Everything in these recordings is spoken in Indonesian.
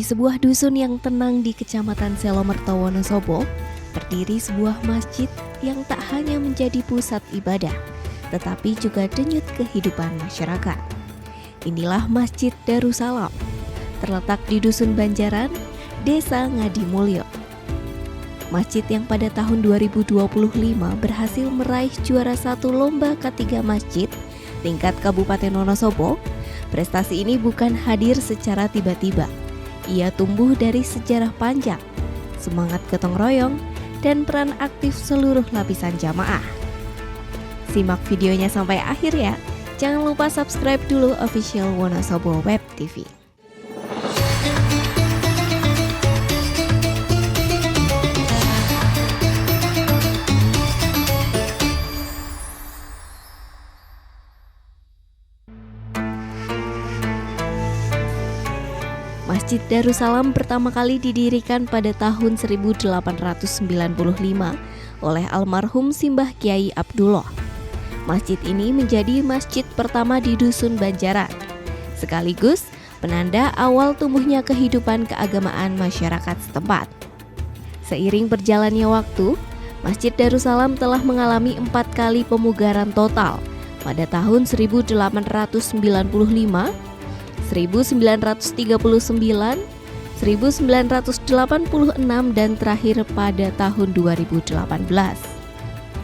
sebuah dusun yang tenang di Kecamatan Selomerto, Wonosobo, berdiri sebuah masjid yang tak hanya menjadi pusat ibadah, tetapi juga denyut kehidupan masyarakat. Inilah Masjid Darussalam, terletak di Dusun Banjaran, Desa Ngadimulyo. Masjid yang pada tahun 2025 berhasil meraih juara 1 lomba K3 Masjid tingkat Kabupaten Wonosobo. Prestasi ini bukan hadir secara tiba-tiba. Ia tumbuh dari sejarah panjang, semangat gotong royong, dan peran aktif seluruh lapisan jamaah. Simak videonya sampai akhir ya. Jangan lupa subscribe dulu official Wonosobo Web TV. Masjid Darussalam pertama kali didirikan pada tahun 1895 oleh almarhum Simbah Kiai Abdullah. Masjid ini menjadi masjid pertama di Dusun Banjaran, sekaligus penanda awal tumbuhnya kehidupan keagamaan masyarakat setempat. Seiring berjalannya waktu, Masjid Darussalam telah mengalami 4 kali pemugaran total pada tahun 1895, 1939, 1986, dan terakhir pada tahun 2018.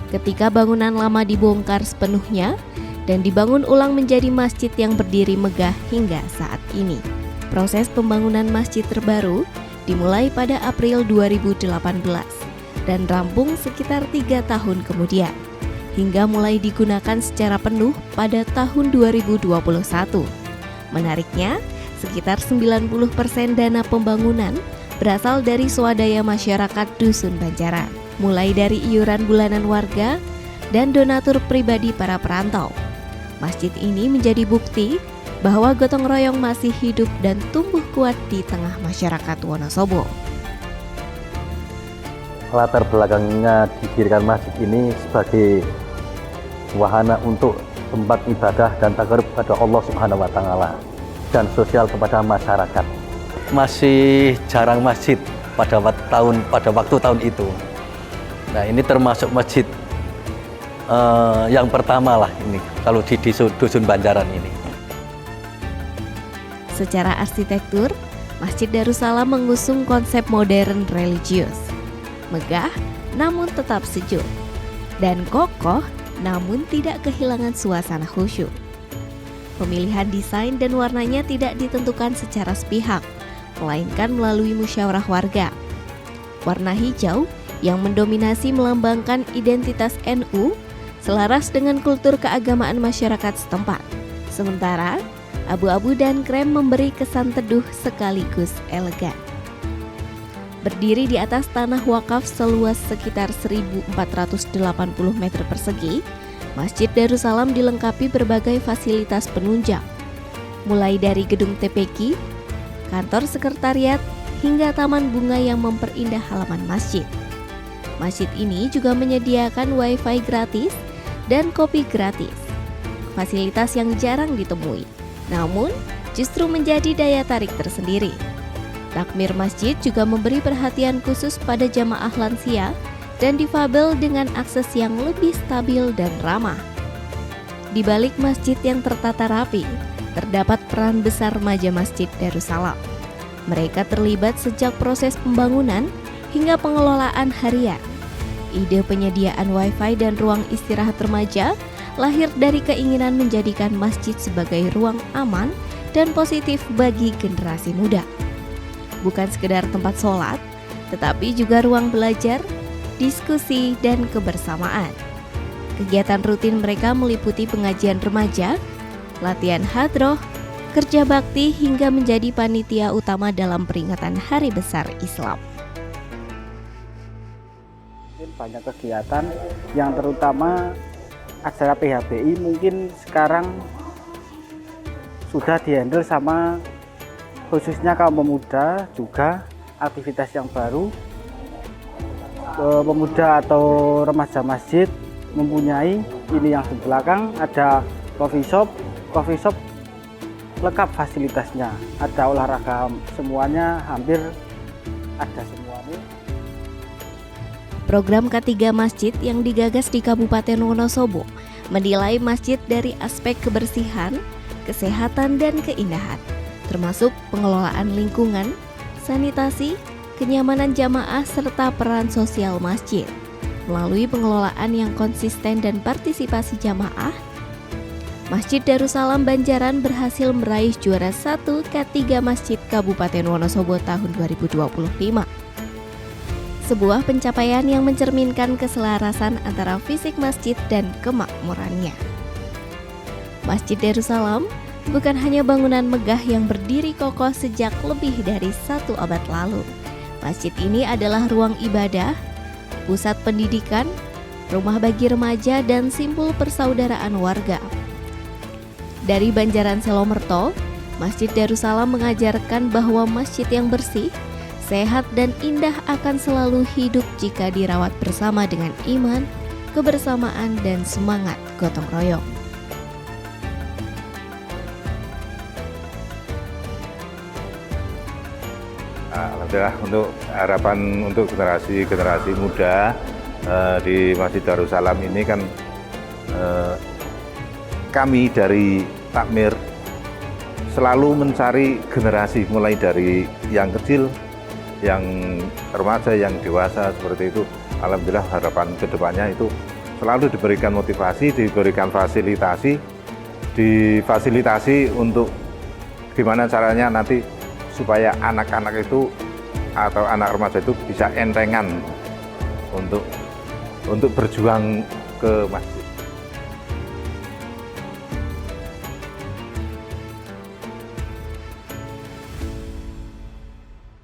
Ketika bangunan lama dibongkar sepenuhnya dan dibangun ulang menjadi masjid yang berdiri megah hingga saat ini. Proses pembangunan masjid terbaru dimulai pada April 2018 dan rampung sekitar 3 tahun kemudian, hingga mulai digunakan secara penuh pada tahun 2021. Menariknya, sekitar 90% dana pembangunan berasal dari swadaya masyarakat Dusun Banjaran, mulai dari iuran bulanan warga dan donatur pribadi para perantau. Masjid ini menjadi bukti bahwa gotong royong masih hidup dan tumbuh kuat di tengah masyarakat Wonosobo. Latar belakangnya didirikan masjid ini sebagai wahana untuk tempat ibadah dan takarub kepada Allah Subhanahu wa Ta'ala dan sosial kepada masyarakat. Masih jarang masjid pada waktu tahun itu. Nah, ini termasuk masjid yang pertama lah ini kalau di Dusun Banjaran ini. Secara arsitektur, Masjid Darussalam mengusung konsep modern religius, megah namun tetap sejuk, dan kokoh namun tidak kehilangan suasana khusyuk. Pemilihan desain dan warnanya tidak ditentukan secara sepihak, melainkan melalui musyawarah warga. Warna hijau yang mendominasi melambangkan identitas NU, selaras dengan kultur keagamaan masyarakat setempat. Sementara abu-abu dan krem memberi kesan teduh sekaligus elegan. Berdiri di atas tanah wakaf seluas sekitar 1.480 meter persegi, Masjid Darussalam dilengkapi berbagai fasilitas penunjang, mulai dari gedung TPQ, kantor sekretariat, hingga taman bunga yang memperindah halaman masjid. Masjid ini juga menyediakan wifi gratis dan kopi gratis, fasilitas yang jarang ditemui, namun justru menjadi daya tarik tersendiri. Takmir masjid juga memberi perhatian khusus pada jamaah lansia dan difabel dengan akses yang lebih stabil dan ramah. Di balik masjid yang tertata rapi, terdapat peran besar remaja Masjid Darussalam. Mereka terlibat sejak proses pembangunan hingga pengelolaan harian. Ide penyediaan wifi dan ruang istirahat remaja lahir dari keinginan menjadikan masjid sebagai ruang aman dan positif bagi generasi muda. Bukan sekedar tempat sholat, tetapi juga ruang belajar, diskusi, dan kebersamaan. Kegiatan rutin mereka meliputi pengajian remaja, latihan hadroh, kerja bakti, hingga menjadi panitia utama dalam peringatan Hari Besar Islam. Banyak kegiatan yang terutama acara PHBI mungkin sekarang sudah dihandle sama khususnya kaum pemuda, juga aktivitas yang baru. Pemuda atau remaja masjid mempunyai ini yang di belakang ada coffee shop lengkap fasilitasnya, ada olahraga semuanya, hampir ada semuanya. Program K3 Masjid yang digagas di Kabupaten Wonosobo menilai masjid dari aspek kebersihan, kesehatan, dan keindahan, termasuk pengelolaan lingkungan, sanitasi, kenyamanan jamaah, serta peran sosial masjid. Melalui pengelolaan yang konsisten dan partisipasi jamaah, Masjid Darussalam Banjaran berhasil meraih juara 1 K3 Masjid Kabupaten Wonosobo tahun 2025. Sebuah pencapaian yang mencerminkan keselarasan antara fisik masjid dan kemakmurannya. Masjid Darussalam bukan hanya bangunan megah yang berdiri kokoh sejak lebih dari 1 abad lalu. Masjid ini adalah ruang ibadah, pusat pendidikan, rumah bagi remaja, dan simbol persaudaraan warga. Dari Banjaran Selomerto, Masjid Darussalam mengajarkan bahwa masjid yang bersih, sehat, dan indah akan selalu hidup jika dirawat bersama dengan iman, kebersamaan, dan semangat gotong royong. Alhamdulillah, untuk harapan untuk generasi muda di Masjid Darussalam ini kan kami dari Takmir selalu mencari generasi, mulai dari yang kecil, yang remaja, yang dewasa, seperti itu. Alhamdulillah, harapan kedepannya itu selalu diberikan motivasi, diberikan difasilitasi untuk gimana caranya nanti supaya anak-anak itu atau anak remaja itu bisa entengan untuk berjuang ke masjid.